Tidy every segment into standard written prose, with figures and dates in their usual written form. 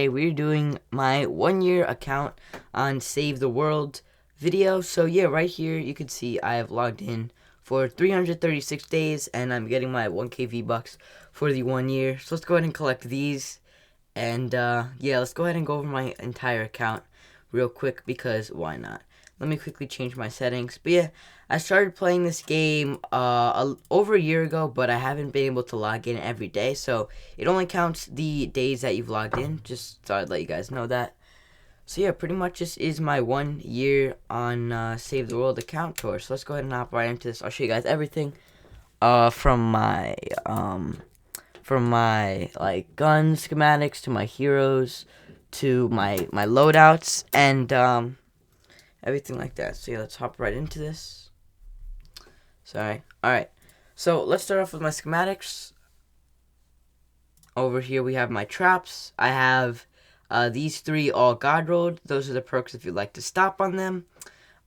Today we're doing my 1 year account on Save the World video. So yeah, right here you can see I have logged in for 336 days and I'm getting my 1k V-Bucks for the 1 year. So let's go ahead and collect these. And yeah, let's go ahead and go over my entire account real quick because why not? Let me quickly change my settings. But yeah, I started playing this game over a year ago, but I haven't been able to log in every day. So it only counts the days that you've logged in. Just thought I'd let you guys know that. So yeah, pretty much this is my 1 year on Save the World account tour. So let's go ahead and hop right into this. I'll show you guys everything from my like gun schematics to my heroes to my loadouts and everything like that. So yeah, let's hop right into this. Sorry. Alright. So let's start off with my schematics. Over here we have my traps. I have these three all god rolled. Those are the perks if you'd like to stop on them.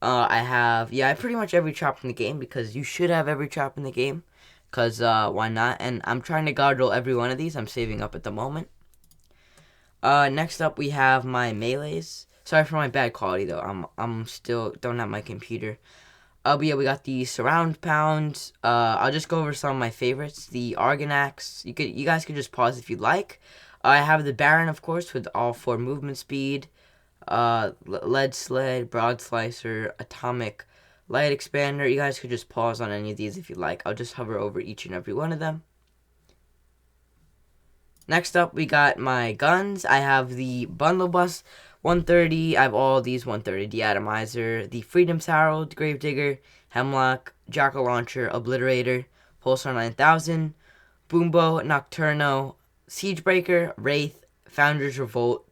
I have pretty much every trap in the game because you should have every trap in the game. Because why not? And I'm trying to god roll every one of these. I'm saving up at the moment. Next up we have my melees. Sorry for my bad quality though. I'm still don't have my computer. But yeah, we got the surround pounds. I'll just go over some of my favorites. The Argonax. You guys could just pause if you'd like. I have the Baron, of course, with all 4 movement speed. Lead sled, broad slicer, atomic light expander. You guys could just pause on any of these if you'd like. I'll just hover over each and every one of them. Next up, we got my guns. I have the Bundle Bus 130. I have all these 130. The Atomizer, the Freedom's Herald, Gravedigger, Hemlock, Jackal Launcher, Obliterator, Pulsar 9000, Boombo, Nocturno, Siegebreaker, Wraith, Founder's Revolt,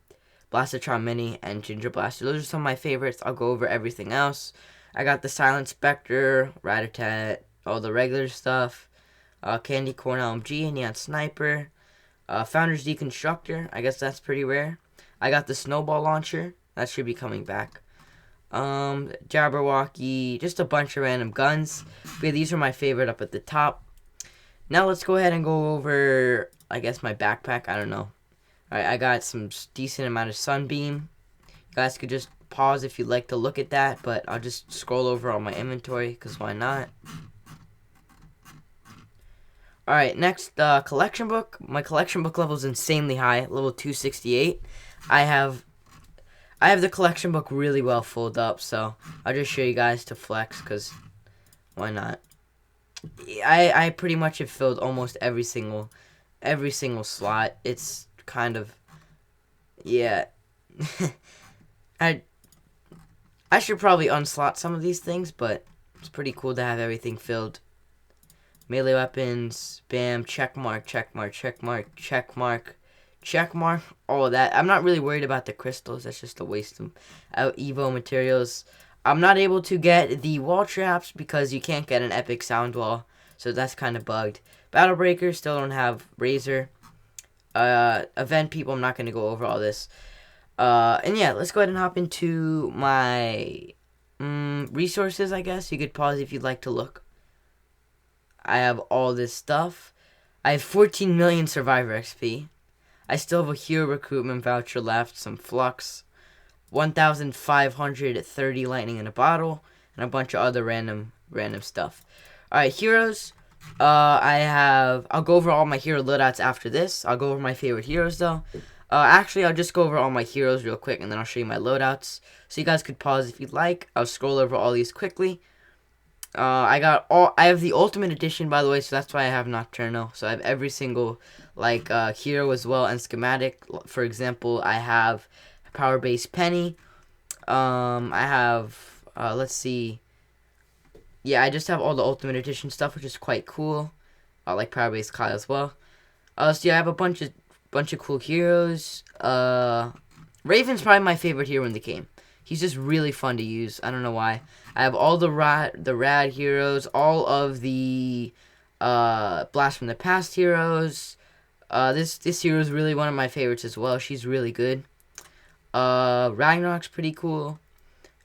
Blastatron Mini, and Ginger Blaster. Those are some of my favorites. I'll go over everything else. I got the Silent Spectre, Rat-a-tat, all the regular stuff, Candy Corn LMG, Neon Sniper, Founder's Deconstructor. I guess that's pretty rare. I got the Snowball Launcher. That should be coming back. Jabberwocky. Just a bunch of random guns. But yeah, these are my favorite up at the top. Now let's go ahead and go over, I guess, my backpack. I don't know. Alright, I got some decent amount of Sunbeam. You guys could just pause if you'd like to look at that. But I'll just scroll over all my inventory, because why not? Alright, next, collection book. My collection book level is insanely high, level 268. I have the collection book really well filled up, so I'll just show you guys to flex, because why not? I pretty much have filled almost every single slot. It's kind of, yeah. I should probably unslot some of these things, but it's pretty cool to have everything filled. Melee weapons, bam, check mark, check mark, check mark, check mark, check mark, all of that. I'm not really worried about the crystals. That's just a waste of Evo materials. I'm not able to get the wall traps because you can't get an epic sound wall, so that's kind of bugged. Battle Breaker, still don't have Razor. Event people, I'm not going to go over all this. And yeah, let's go ahead and hop into my resources, I guess. You could pause if you'd like to look. I have all this stuff. I have 14 million Survivor XP. I still have a hero recruitment voucher left, some Flux, 1,530 lightning in a bottle, and a bunch of other random stuff. Alright, heroes. I'll go over all my hero loadouts after this. I'll go over my favorite heroes though. Actually, I'll just go over all my heroes real quick, and then I'll show you my loadouts. So you guys could pause if you'd like. I'll scroll over all these quickly. I have the Ultimate Edition, by the way, so that's why I have Nocturno. So I have every single, hero as well, and schematic. For example, I have Power Base Penny. I have, let's see. Yeah, I just have all the Ultimate Edition stuff, which is quite cool. I like Power Base Kyle as well. So yeah, I have a bunch of cool heroes. Raven's probably my favorite hero in the game. He's just really fun to use. I don't know why. I have all the rad heroes, all of the Blast from the Past heroes. This hero is really one of my favorites as well. She's really good. Ragnarok's pretty cool.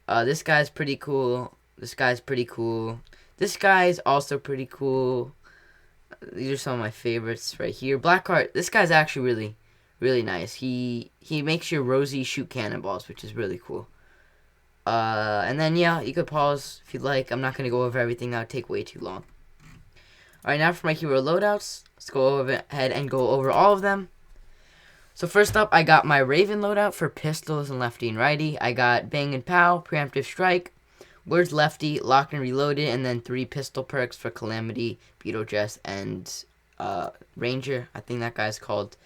This guy's pretty cool. This guy's pretty cool. This guy's also pretty cool. These are some of my favorites right here. Blackheart. This guy's actually Really nice. He makes your Rosie shoot cannonballs, which is really cool. And then, yeah, you could pause if you'd like. I'm not going to go over everything. That would take way too long. Alright, now for my hero loadouts. Let's go ahead and go over all of them. So first up, I got my Raven loadout for pistols and lefty and righty. I got Bang and Pow, Preemptive Strike, Words Lefty, Locked and Reloaded, and then 3 pistol perks for Calamity, Beetlejuice, and Ranger. I think that guy's called.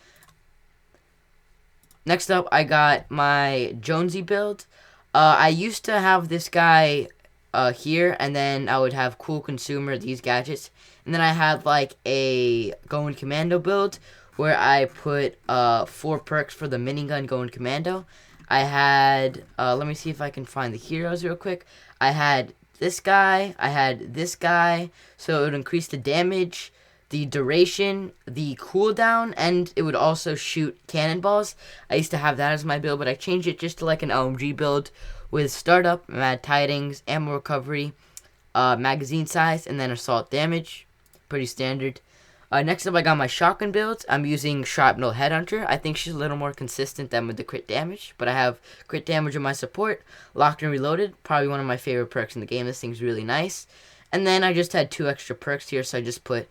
Next up, I got my Jonesy build. I used to have this guy here, and then I would have Cool Consumer, these gadgets. And then I had like a Going Commando build where I put 4 perks for the minigun Going Commando. I had, let me see if I can find the heroes real quick. I had this guy, I had this guy, so it would increase the damage, the duration, the cooldown, and it would also shoot cannonballs. I used to have that as my build, but I changed it just to like an LMG build with startup, mad tidings, ammo recovery, magazine size, and then assault damage. Pretty standard. Next up, I got my shotgun build. I'm using Shrapnel Headhunter. I think she's a little more consistent than with the crit damage, but I have crit damage on my support. Locked and Reloaded, probably one of my favorite perks in the game. This thing's really nice. And then I just had 2 extra perks here, so I just put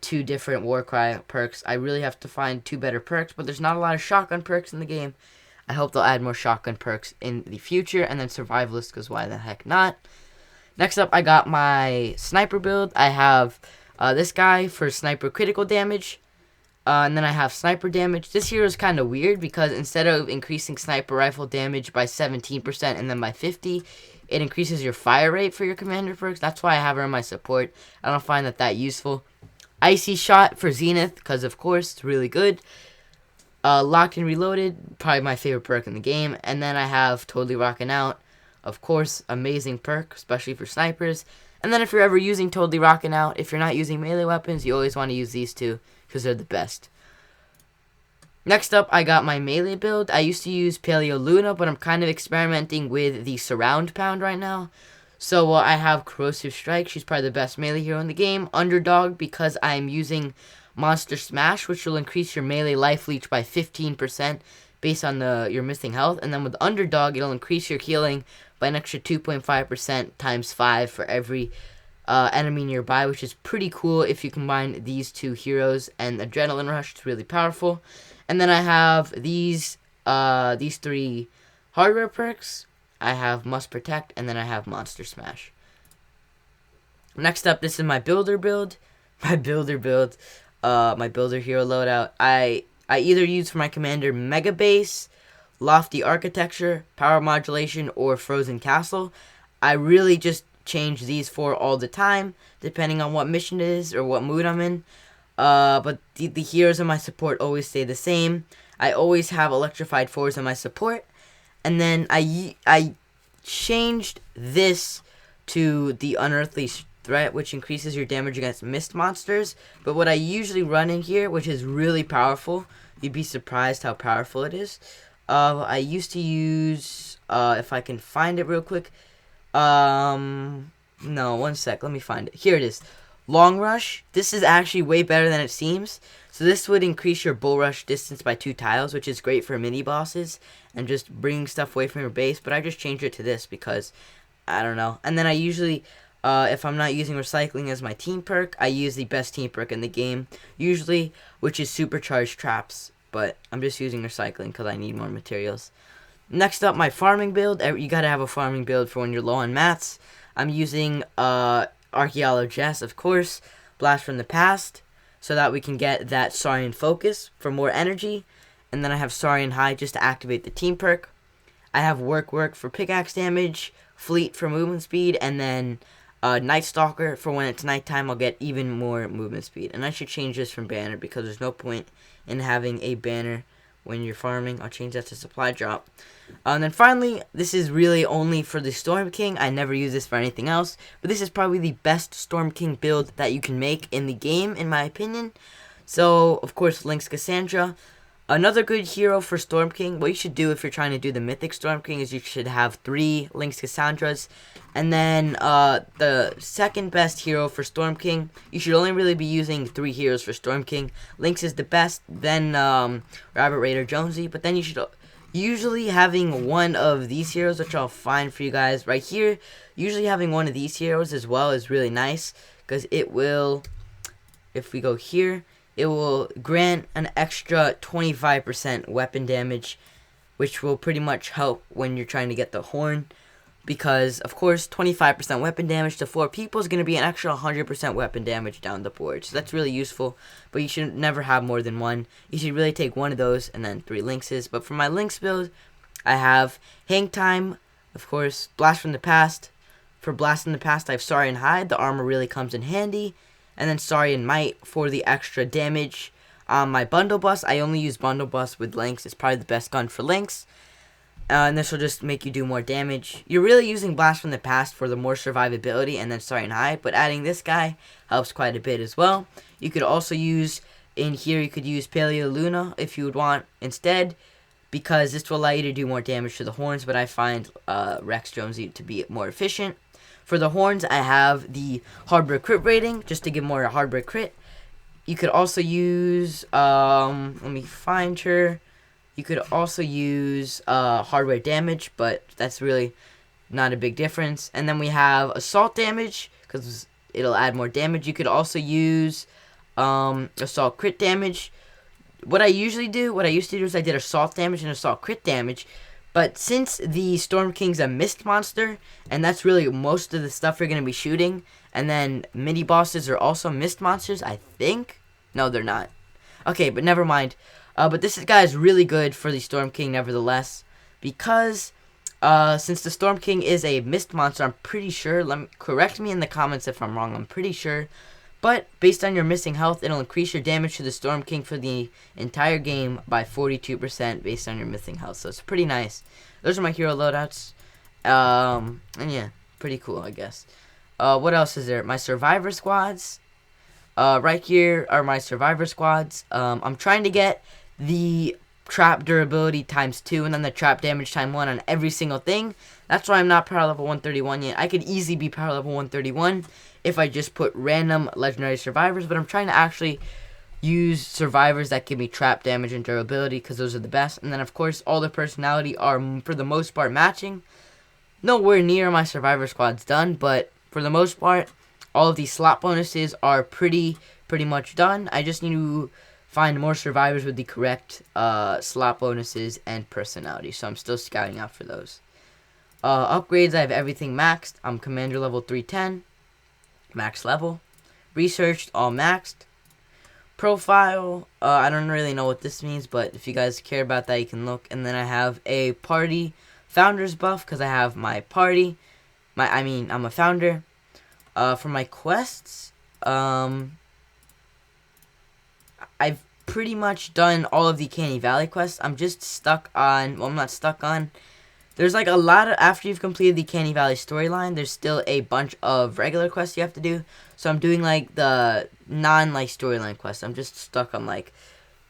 2 different Warcry perks. I really have to find 2 better perks, but there's not a lot of shotgun perks in the game. I hope they'll add more shotgun perks in the future, and then Survivalist, because why the heck not? Next up, I got my Sniper build. I have this guy for Sniper critical damage, and then I have Sniper damage. This hero is kind of weird because instead of increasing Sniper Rifle damage by 17% and then by 50%, it increases your fire rate for your commander perks. That's why I have her in my support. I don't find that useful. Icy Shot for Zenith, because of course, it's really good. Locked and Reloaded, probably my favorite perk in the game. And then I have Totally Rockin' Out. Of course, amazing perk, especially for snipers. And then if you're ever using Totally Rockin' Out, if you're not using melee weapons, you always want to use these two, because they're the best. Next up, I got my melee build. I used to use Paleo Luna, but I'm kind of experimenting with the Surround Pound right now. So I have Corrosive Strike. She's probably the best melee hero in the game. Underdog, because I'm using Monster Smash, which will increase your melee life leech by 15% based on your missing health. And then with Underdog, it'll increase your healing by an extra 2.5% times 5 for every enemy nearby, which is pretty cool if you combine these 2 heroes. And Adrenaline Rush, it's really powerful. And then I have these 3 hardware perks. I have Must Protect, and then I have Monster Smash. Next up, this is my builder build. My builder hero loadout. I either use for my commander Mega Base, Lofty Architecture, Power Modulation, or Frozen Castle. I really just change these 4 all the time, depending on what mission it is or what mood I'm in. But the heroes in my support always stay the same. I always have Electrified 4s in my support. And then I changed this to the Unearthly Threat, which increases your damage against mist monsters. But what I usually run in here, which is really powerful, you'd be surprised how powerful it is. I used to use, if I can find it real quick. No, one sec, let me find it. Here it is. Long Rush. This is actually way better than it seems. So this would increase your bull rush distance by 2 tiles, which is great for mini bosses and just bringing stuff away from your base. But I just changed it to this because, I don't know. And then I usually, if I'm not using Recycling as my team perk, I use the best team perk in the game, usually, which is Supercharged Traps. But I'm just using Recycling because I need more materials. Next up, my farming build. You gotta have a farming build for when you're low on mats. I'm using Archaeologist, of course, Blast from the Past, so that we can get that Saurian Focus for more energy. And then I have Saurian High just to activate the team perk. I have Work for pickaxe damage, Fleet for movement speed, and then Night Stalker for when it's nighttime. I'll get even more movement speed. And I should change this from banner because there's no point in having a banner when you're farming. I'll change that to supply drop. And then finally, this is really only for the Storm King. I never use this for anything else, but this is probably the best Storm King build that you can make in the game, in my opinion. So, of course, Lynx Cassandra. Another good hero for Storm King, what you should do if you're trying to do the Mythic Storm King is you should have 3 Lynx Cassandras. And then the second best hero for Storm King, you should only really be using 3 heroes for Storm King. Lynx is the best, then Rabbit Raider Jonesy, but then you should usually having one of these heroes, which I'll find for you guys right here. Usually having one of these heroes as well is really nice, because it will, if we go here, it will grant an extra 25% weapon damage, which will pretty much help when you're trying to get the horn. Because, of course, 25% weapon damage to 4 people is going to be an extra 100% weapon damage down the board. So that's really useful, but you should never have more than one. You should really take one of those and then 3 Lynxes. But for my Lynx build, I have Hang Time, of course, Blast from the Past. For Blast from the Past, I have Sorry and Hide. The armor really comes in handy. And then Sorry and Might for the extra damage. My Bundle Bus, I only use Bundle Bus with Lynx. It's probably the best gun for Lynx. And this will just make you do more damage. You're really using Blast from the Past for the more survivability and then Sorry and Hide. But adding this guy helps quite a bit as well. You could also use, in here, you could use Paleo Luna if you would want instead. Because this will allow you to do more damage to the horns. But I find Rex Jonesy to be more efficient. For the horns, I have the hardware crit rating, just to give more hardware crit. You could also use, let me find her. You could also use hardware damage, but that's really not a big difference. And then we have assault damage, because it'll add more damage. You could also use assault crit damage. What I used to do is I did assault damage and assault crit damage. But since the Storm King's a mist monster, and that's really most of the stuff you're going to be shooting, and then mini-bosses are also mist monsters, I think? No, they're not. Okay, but never mind. But this guy is really good for the Storm King nevertheless, because since the Storm King is a mist monster, I'm pretty sure, correct me in the comments if I'm wrong, I'm pretty sure, but based on your missing health, it'll increase your damage to the Storm King for the entire game by 42% based on your missing health. So it's pretty nice. Those are my hero loadouts. And yeah, pretty cool, I guess. What else is there? My survivor squads. Right here are my survivor squads. I'm trying to get the trap durability ×2 and then the trap damage ×1 on every single thing. That's why I'm not power level 131 yet. I could easily be power level 131 if I just put random legendary survivors, but I'm trying to actually use survivors that give me trap damage and durability, because those are the best. And then of course all the personality are for the most part matching. Nowhere near my survivor squad's done, but for the most part all of these slot bonuses are pretty much done. I just need to find more survivors with the correct slot bonuses and personality, so I'm still scouting out for those. Upgrades, I have everything maxed. I'm commander level 310, max level. Researched, all maxed. Profile, I don't really know what this means, but if you guys care about that, you can look. And then I have a party founders buff, because I have my party. I'm a founder. For my quests, I've pretty much done all of the Canny Valley quests. I'm just stuck on, well, I'm not stuck on. There's like a lot of, after you've completed the Canny Valley storyline, there's still a bunch of regular quests you have to do. So I'm doing like the storyline quests. I'm just stuck on like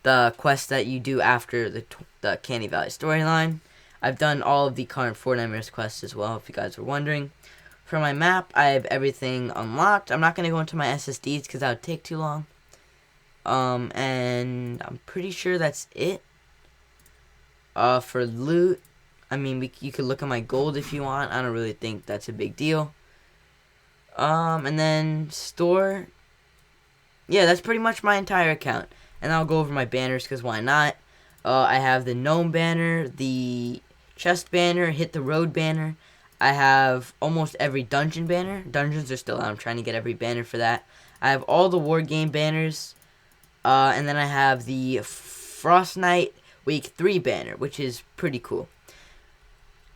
the quests that you do after the Canny Valley storyline. I've done all of the current Fortnite quests as well, if you guys were wondering. For my map, I have everything unlocked. I'm not going to go into my SSDs because that would take too long. And I'm pretty sure that's it. For loot, I mean, you could look at my gold if you want. I don't really think that's a big deal. And then store. Yeah, that's pretty much my entire account. And I'll go over my banners because why not? I have the gnome banner, the chest banner, hit the road banner. I have almost every dungeon banner. Dungeons are still out. I'm trying to get every banner for that. I have all the war game banners. And then I have the Frost Knight Week 3 banner, which is pretty cool.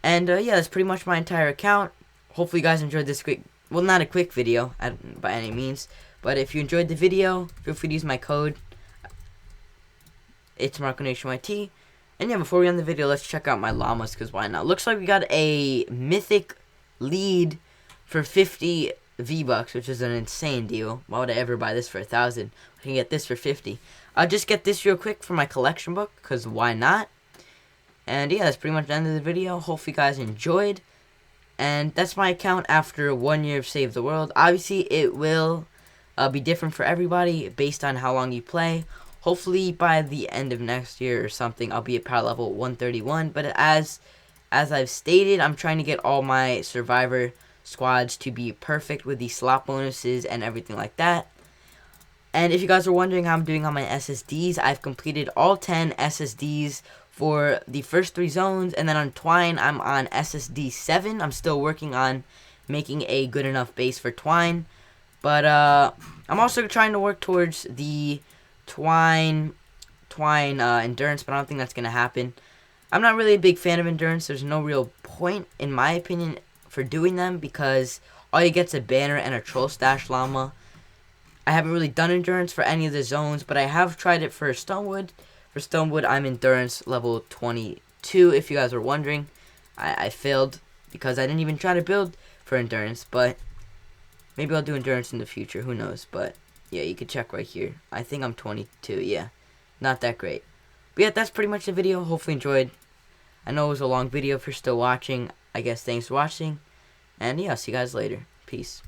And yeah, that's pretty much my entire account. Hopefully you guys enjoyed this quick, well, not a quick video by any means, but if you enjoyed the video, feel free to use my code. It's MarcoNationYT. And yeah, before we end the video, let's check out my llamas, because why not? Looks like we got a mythic lead for 50 V-Bucks, which is an insane deal. Why would I ever buy this for 1,000? I can get this for 50. I'll just get this real quick for my collection book, because why not? And yeah, that's pretty much the end of the video. Hope you guys enjoyed. And that's my account after 1 year of Save the World. Obviously, it will be different for everybody based on how long you play. Hopefully, by the end of next year or something, I'll be at power level 131. But as I've stated, I'm trying to get all my Survivor squads to be perfect with the slot bonuses and everything like that. And if you guys are wondering how I'm doing on my SSDs, I've completed all 10 SSDs for the first 3 zones, and then on Twine, I'm on SSD 7. I'm still working on making a good enough base for Twine, but I'm also trying to work towards the Twine endurance, but I don't think that's gonna happen. I'm not really a big fan of endurance. There's no real point, in my opinion, for doing them because all you get's a banner and a troll stash llama. I haven't really done endurance for any of the zones, but I have tried it for Stonewood. For Stonewood, I'm endurance level 22, if you guys were wondering. I failed because I didn't even try to build for endurance, but maybe I'll do endurance in the future. Who knows? But yeah, you can check right here. I think I'm 22. Yeah, not that great. But yeah, that's pretty much the video. Hopefully you enjoyed. I know it was a long video. If you're still watching, I guess thanks for watching. And yeah, I'll see you guys later. Peace.